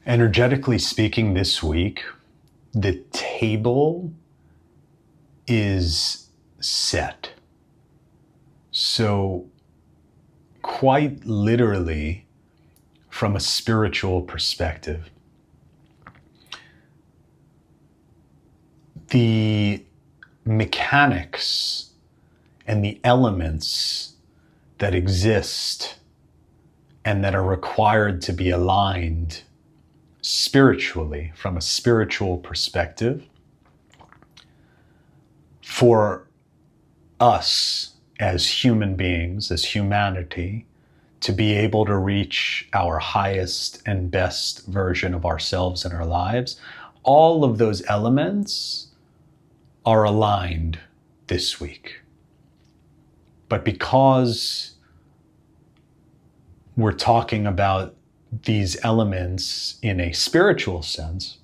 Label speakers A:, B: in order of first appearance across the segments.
A: Energetically speaking, this week, the table is set. So, quite literally, from a spiritual perspective, the mechanics and the elements that exist and that are required to be aligned spiritually, from a spiritual perspective, for us as human beings, as humanity, to be able to reach our highest and best version of ourselves in our lives, all of those elements are aligned this week. But because we're talking about these elements in a spiritual sense,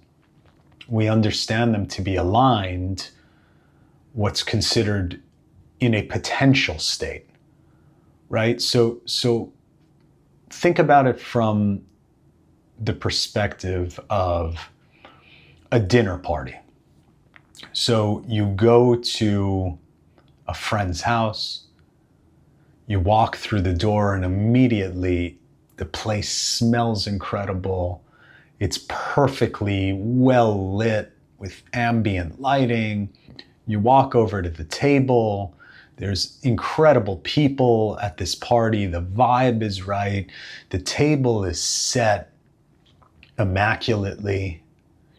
A: we understand them to be aligned, what's considered in a potential state, right? So think about it from the perspective of a dinner party. So you go to a friend's house, you walk through the door, and immediately the place smells incredible. It's perfectly well lit with ambient lighting. You walk over to the table. There's incredible people at this party. The vibe is right. The table is set immaculately.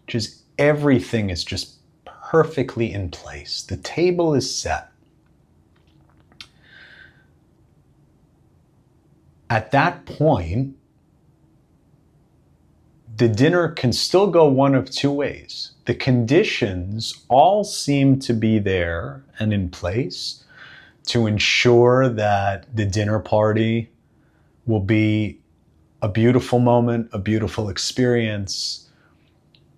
A: Just everything is just perfectly in place. The table is set. At that point, the dinner can still go one of two ways. The conditions all seem to be there and in place to ensure that the dinner party will be a beautiful moment, a beautiful experience,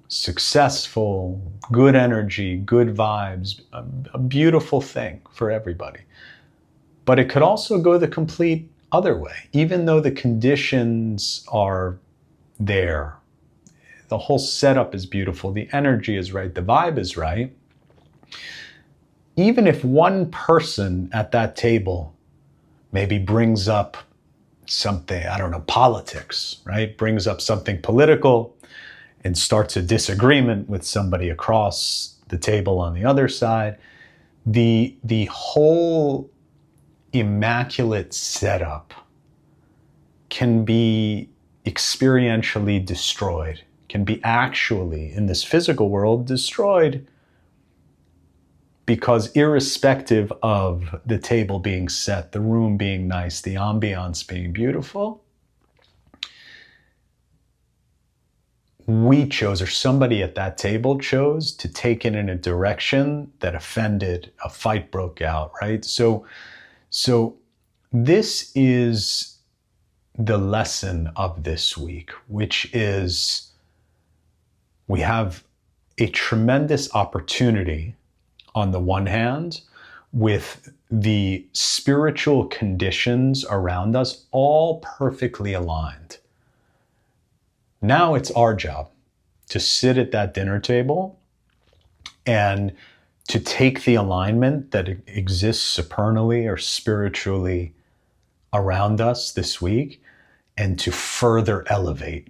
A: successful, good energy, good vibes, a beautiful thing for everybody. But it could also go the complete other way. Even though the conditions are there, the whole setup is beautiful, the energy is right, the vibe is right, even if one person at that table maybe brings up something, I don't know, politics, right? Brings up something political and starts a disagreement with somebody across the table on the other side, the whole immaculate setup can be experientially destroyed, can be actually, in this physical world, destroyed, because irrespective of the table being set, the room being nice, the ambiance being beautiful, we chose, or somebody at that table chose, to take it in a direction that offended, a fight broke out, right? So this is the lesson of this week, which is we have a tremendous opportunity on the one hand, with the spiritual conditions around us all perfectly aligned. Now it's our job to sit at that dinner table and to take the alignment that exists supernally or spiritually around us this week and to further elevate,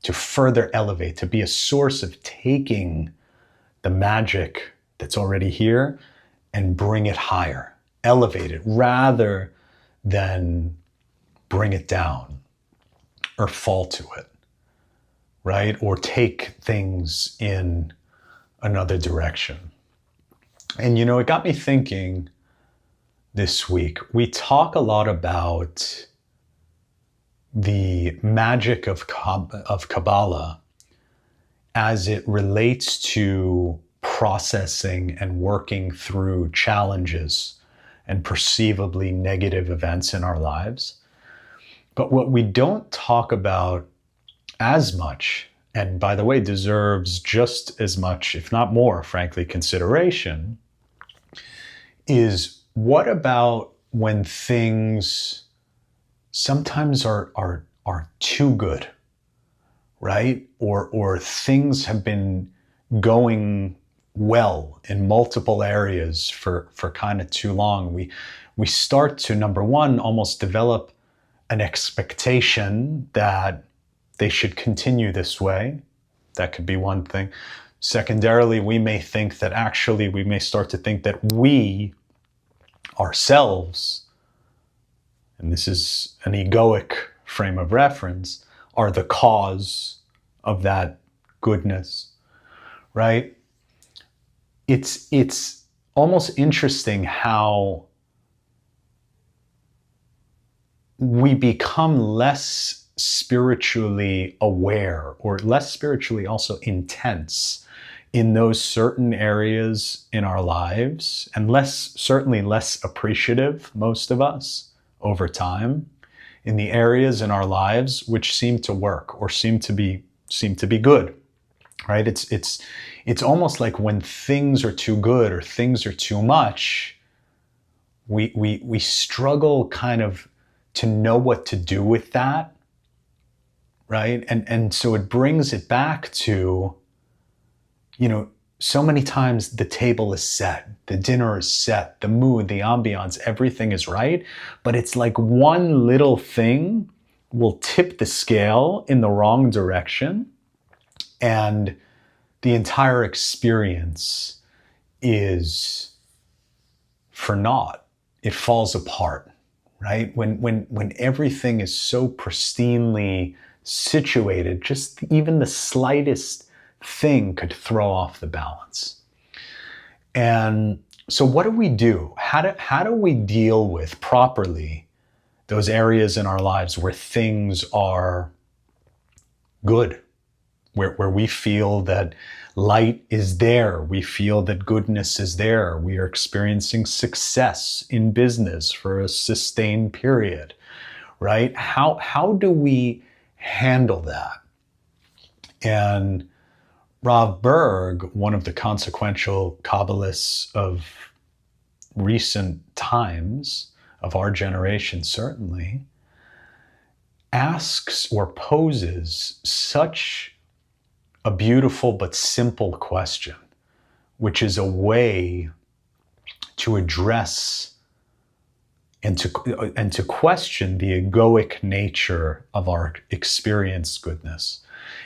A: to be a source of taking the magic that's already here and bring it higher, elevate it rather than bring it down or fall to it, right? Or take things in another direction. And it got me thinking this week. We talk a lot about the magic of Kabbalah as it relates to processing and working through challenges and perceivably negative events in our lives. But what we don't talk about as much, and by the way, deserves just as much, if not more, frankly, consideration, is what about when things sometimes are too good, right? Or things have been going well in multiple areas for kind of too long. We start to, number one, almost develop an expectation that they should continue this way. That could be one thing. Secondarily, we may think that actually, we may start to think that we ourselves, and this is an egoic frame of reference, are the cause of that goodness, right? It's almost interesting how we become less spiritually aware or less spiritually also intense in those certain areas in our lives, and certainly less appreciative, most of us, over time, in the areas in our lives which seem to work or seem to be good, right? It's almost like when things are too good or things are too much, we struggle kind of to know what to do with that, right? And so it brings it back to, so many times the table is set, the dinner is set, the mood, the ambiance, everything is right. But it's like one little thing will tip the scale in the wrong direction, and the entire experience is for naught. It falls apart, right? When everything is so pristinely situated, just even the slightest thing could throw off the balance. And so what do we do? How do we deal with properly those areas in our lives where things are good, where we feel that light is there, we feel that goodness is there, we are experiencing success in business for a sustained period, right? How do we handle that? And Rav Berg, one of the consequential Kabbalists of recent times, of our generation certainly, asks or poses such a beautiful but simple question, which is a way to address and to question the egoic nature of our experienced goodness.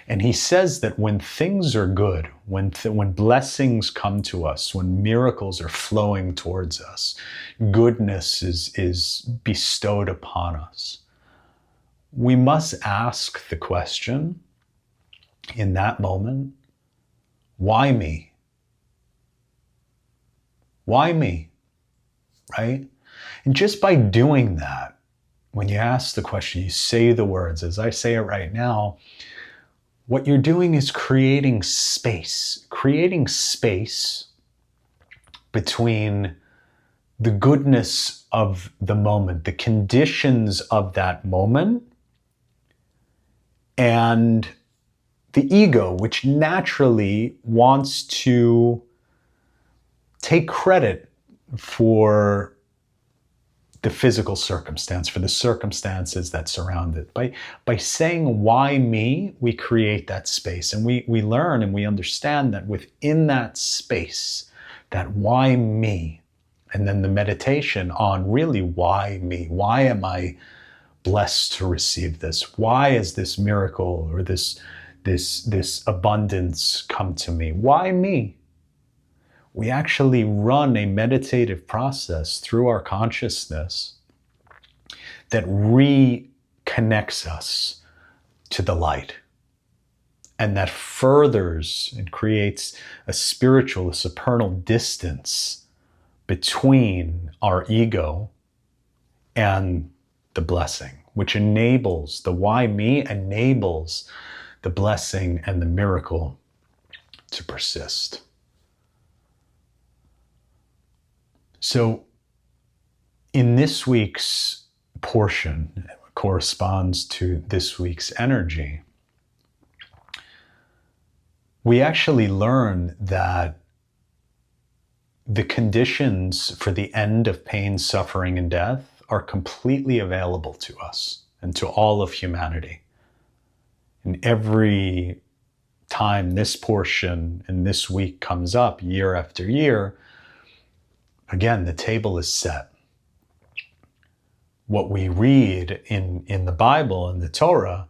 A: And he says that when things are good, when blessings come to us, when miracles are flowing towards us, goodness is bestowed upon us, we must ask the question in that moment, why me? Why me? Right? And just by doing that, when you ask the question, you say the words, as I say it right now, what you're doing is creating space between the goodness of the moment, the conditions of that moment, and the ego, which naturally wants to take credit for the physical circumstance, for the circumstances that surround it. By saying, why me, we create that space. And we learn and we understand that within that space, that why me, and then the meditation on really why me, why am I blessed to receive this? Why is this miracle or this abundance come to me? Why me? We actually run a meditative process through our consciousness that reconnects us to the light, and that furthers and creates a spiritual, a supernal distance between our ego and the blessing, which enables the why me, enables the blessing and the miracle to persist. So in this week's portion, corresponds to this week's energy, we actually learn that the conditions for the end of pain, suffering, and death are completely available to us and to all of humanity. And every time this portion in this week comes up year after year, again, the table is set. What we read in the Bible, in the Torah,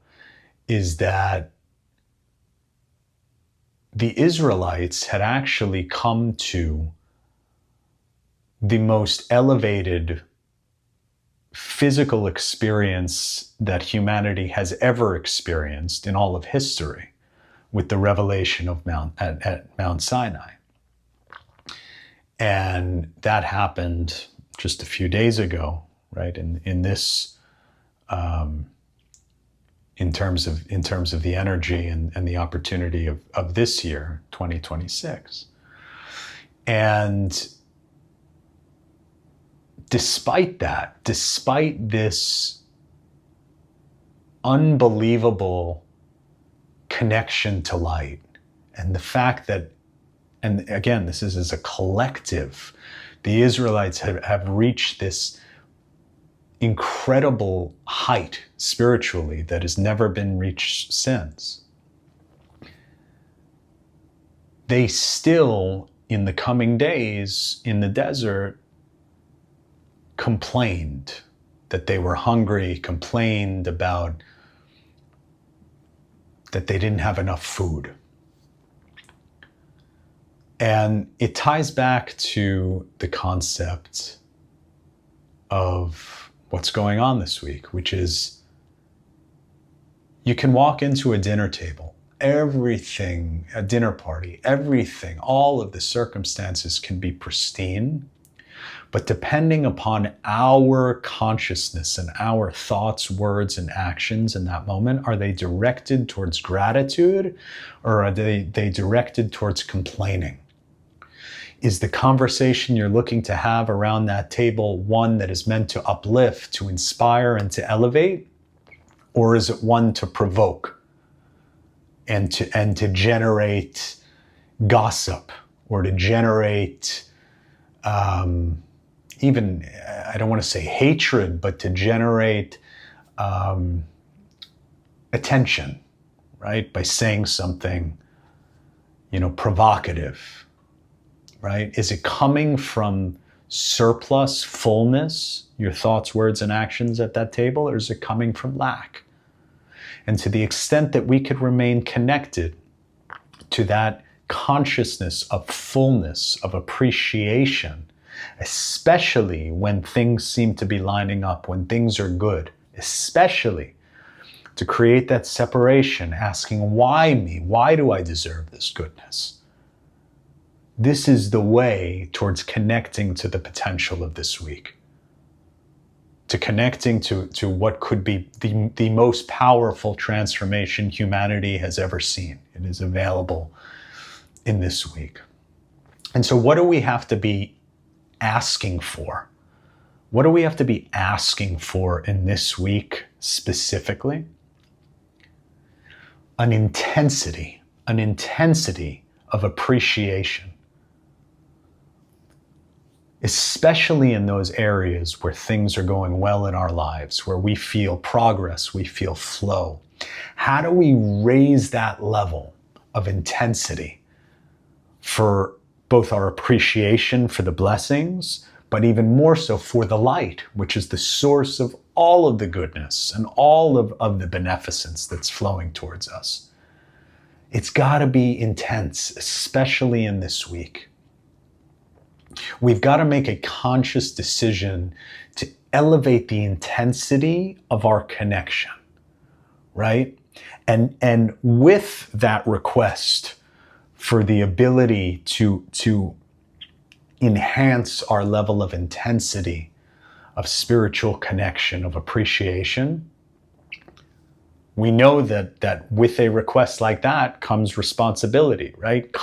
A: is that the Israelites had actually come to the most elevated physical experience that humanity has ever experienced in all of history with the revelation of at Mount Sinai. And that happened just a few days ago, right? In this, in terms of the energy and the opportunity of this year, 2026. And despite that, despite this unbelievable connection to light, and the fact that, and again, this is as a collective, the Israelites have reached this incredible height spiritually that has never been reached since. They still, in the coming days in the desert, complained that they were hungry, complained about that they didn't have enough food. And it ties back to the concept of what's going on this week, which is you can walk into a dinner table, everything, a dinner party, everything, all of the circumstances can be pristine, but depending upon our consciousness and our thoughts, words, and actions in that moment, are they directed towards gratitude or are they directed towards complaining? Is the conversation you're looking to have around that table one that is meant to uplift, to inspire, and to elevate? Or is it one to provoke and to generate gossip or to generate even, I don't want to say hatred, but to generate attention, right? By saying something, provocative. Right? Is it coming from surplus, fullness, your thoughts, words, and actions at that table, or is it coming from lack? And to the extent that we could remain connected to that consciousness of fullness, of appreciation, especially when things seem to be lining up, when things are good, especially to create that separation, asking, why me? Why do I deserve this goodness? This is the way towards connecting to the potential of this week, to connecting to what could be the most powerful transformation humanity has ever seen. It is available in this week. And so what do we have to be asking for? What do we have to be asking for in this week specifically? An intensity of appreciation. Especially in those areas where things are going well in our lives, where we feel progress, we feel flow. How do we raise that level of intensity for both our appreciation for the blessings, but even more so for the light, which is the source of all of the goodness and all of the beneficence that's flowing towards us? It's got to be intense, especially in this week. We've got to make a conscious decision to elevate the intensity of our connection, right? And with that request for the ability to enhance our level of intensity, of spiritual connection, of appreciation, we know that with a request like that comes responsibility, right?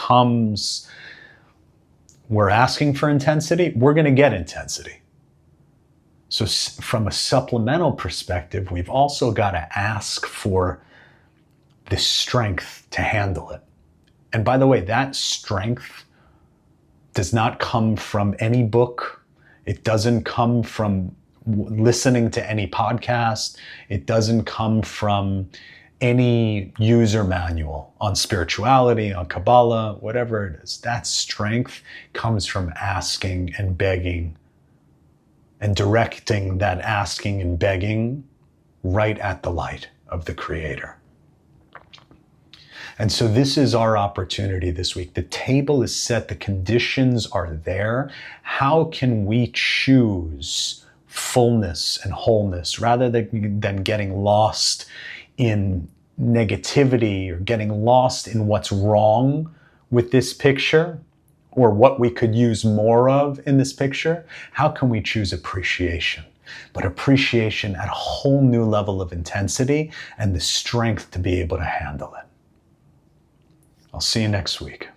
A: We're asking for intensity, we're going to get intensity. So from a supplemental perspective, we've also got to ask for the strength to handle it. And by the way, that strength does not come from any book. It doesn't come from listening to any podcast. It doesn't come from any user manual on spirituality, on Kabbalah, whatever it is. That strength comes from asking and begging and directing that asking and begging right at the light of the Creator. And so this is our opportunity this week. The table is set, the conditions are there. How can we choose fullness and wholeness rather than getting lost in negativity or getting lost in what's wrong with this picture or what we could use more of in this picture? How can we choose appreciation? But appreciation at a whole new level of intensity and the strength to be able to handle it. I'll see you next week.